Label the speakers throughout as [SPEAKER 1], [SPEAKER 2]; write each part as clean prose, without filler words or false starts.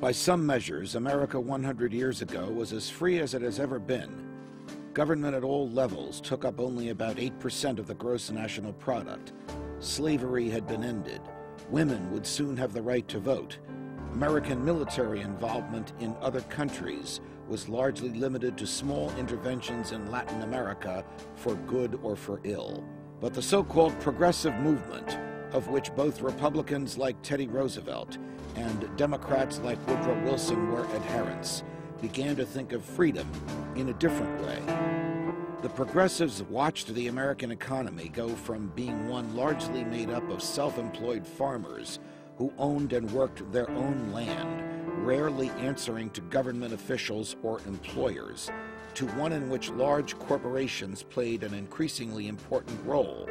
[SPEAKER 1] By some measures, America 100 years ago was as free as it has ever been. Government at all levels took up only about 8% of the gross national product. Slavery had been ended. Women would soon have the right to vote. American military involvement in other countries was largely limited to small interventions in Latin America for good or for ill. But the so-called progressive movement, of which both Republicans like Teddy Roosevelt and Democrats like Woodrow Wilson were adherents, began to think of freedom in a different way. The progressives watched the American economy go from being one largely made up of self-employed farmers who owned and worked their own land, rarely answering to government officials or employers, to one in which large corporations played an increasingly important role.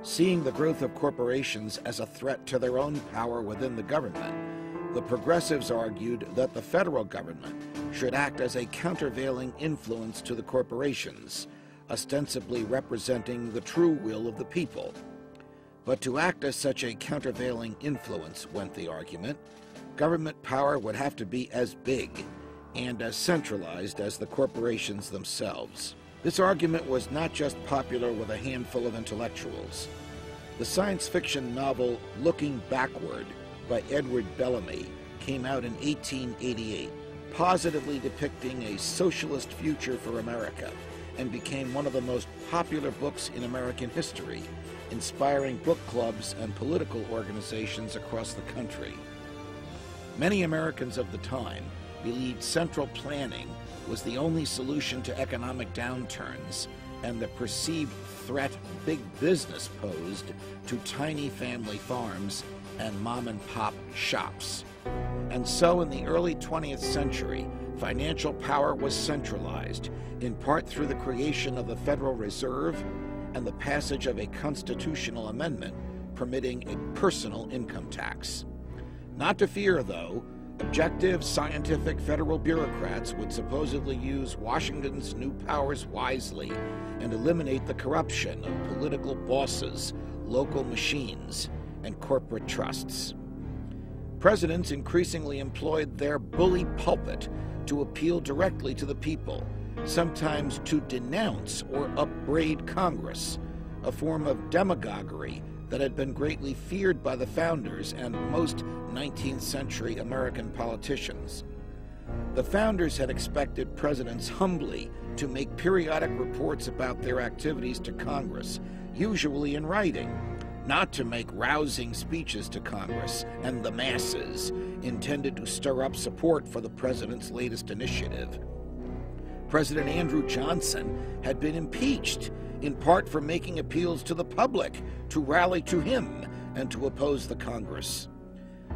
[SPEAKER 1] Seeing the growth of corporations as a threat to their own power within the government, the progressives argued that the federal government should act as a countervailing influence to the corporations, ostensibly representing the true will of the people. But to act as such a countervailing influence, went the argument, government power would have to be as big and as centralized as the corporations themselves. This argument was not just popular with a handful of intellectuals. The science fiction novel Looking Backward by Edward Bellamy came out in 1888, positively depicting a socialist future for America, and became one of the most popular books in American history, inspiring book clubs and political organizations across the country. Many Americans of the time believed central planning was the only solution to economic downturns and the perceived threat big business posed to tiny family farms and mom-and-pop shops. And so in the early 20th century, financial power was centralized, in part through the creation of the Federal Reserve and the passage of a constitutional amendment permitting a personal income tax. Not to fear, though, objective, scientific federal bureaucrats would supposedly use Washington's new powers wisely and eliminate the corruption of political bosses, local machines, and corporate trusts. Presidents increasingly employed their bully pulpit to appeal directly to the people, sometimes to denounce or upbraid Congress, a form of demagoguery that had been greatly feared by the founders and most 19th century American politicians. The founders had expected presidents humbly to make periodic reports about their activities to Congress, usually in writing, not to make rousing speeches to Congress and the masses intended to stir up support for the president's latest initiative. President Andrew Johnson had been impeached, in part for making appeals to the public to rally to him and to oppose the Congress.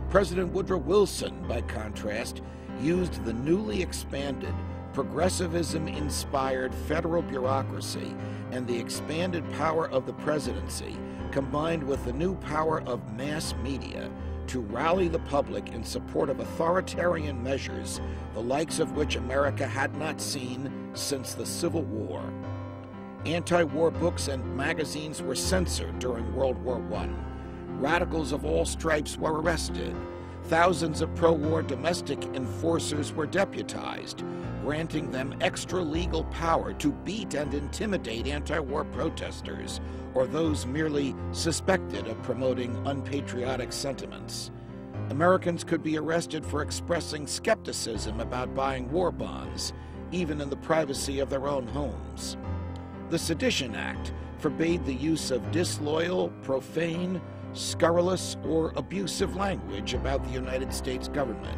[SPEAKER 1] President Woodrow Wilson, by contrast, used the newly expanded, progressivism-inspired federal bureaucracy and the expanded power of the presidency, combined with the new power of mass media, to rally the public in support of authoritarian measures, the likes of which America had not seen since the Civil War. Anti-war books and magazines were censored during World War I. Radicals of all stripes were arrested. Thousands of pro-war domestic enforcers were deputized, granting them extra legal power to beat and intimidate anti-war protesters or those merely suspected of promoting unpatriotic sentiments. Americans could be arrested for expressing skepticism about buying war bonds, even in the privacy of their own homes. The Sedition Act forbade the use of disloyal, profane, scurrilous, or abusive language about the United States government.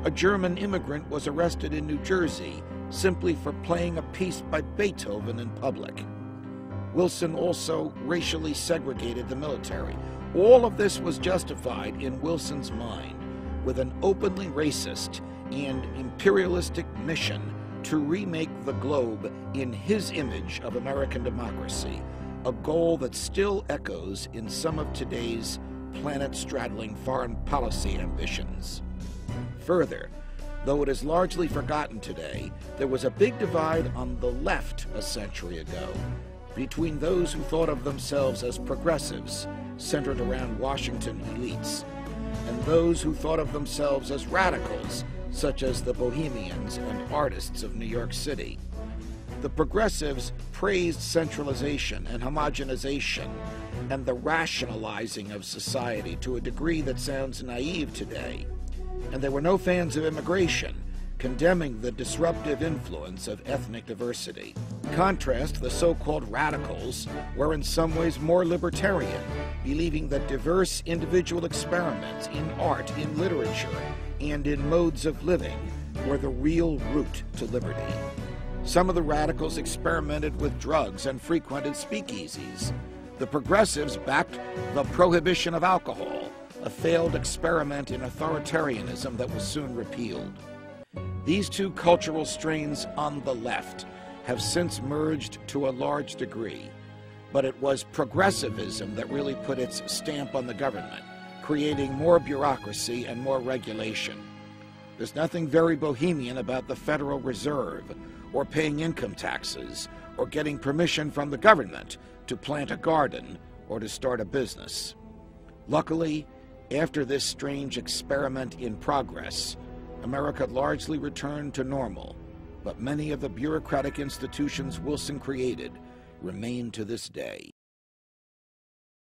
[SPEAKER 1] A German immigrant was arrested in New Jersey simply for playing a piece by Beethoven in public. Wilson also racially segregated the military. All of this was justified in Wilson's mind with an openly racist and imperialistic mission to remake the globe in his image of American democracy, a goal that still echoes in some of today's planet-straddling foreign policy ambitions. Further, though it is largely forgotten today, there was a big divide on the left a century ago between those who thought of themselves as progressives, centered around Washington elites, and those who thought of themselves as radicals, such as the bohemians and artists of New York City. The progressives praised centralization and homogenization and the rationalizing of society to a degree that sounds naive today. And they were no fans of immigration, condemning the disruptive influence of ethnic diversity. In contrast, the so-called radicals were in some ways more libertarian, believing that diverse individual experiments in art, in literature, and in modes of living were the real route to liberty. Some of the radicals experimented with drugs and frequented speakeasies. The progressives backed the prohibition of alcohol, a failed experiment in authoritarianism that was soon repealed. These two cultural strains on the left have since merged to a large degree, but it was progressivism that really put its stamp on the government, creating more bureaucracy and more regulation. There's nothing very bohemian about the Federal Reserve, or paying income taxes, or getting permission from the government to plant a garden or to start a business. Luckily, after this strange experiment in progress, America largely returned to normal, but many of the bureaucratic institutions Wilson created remain to this day.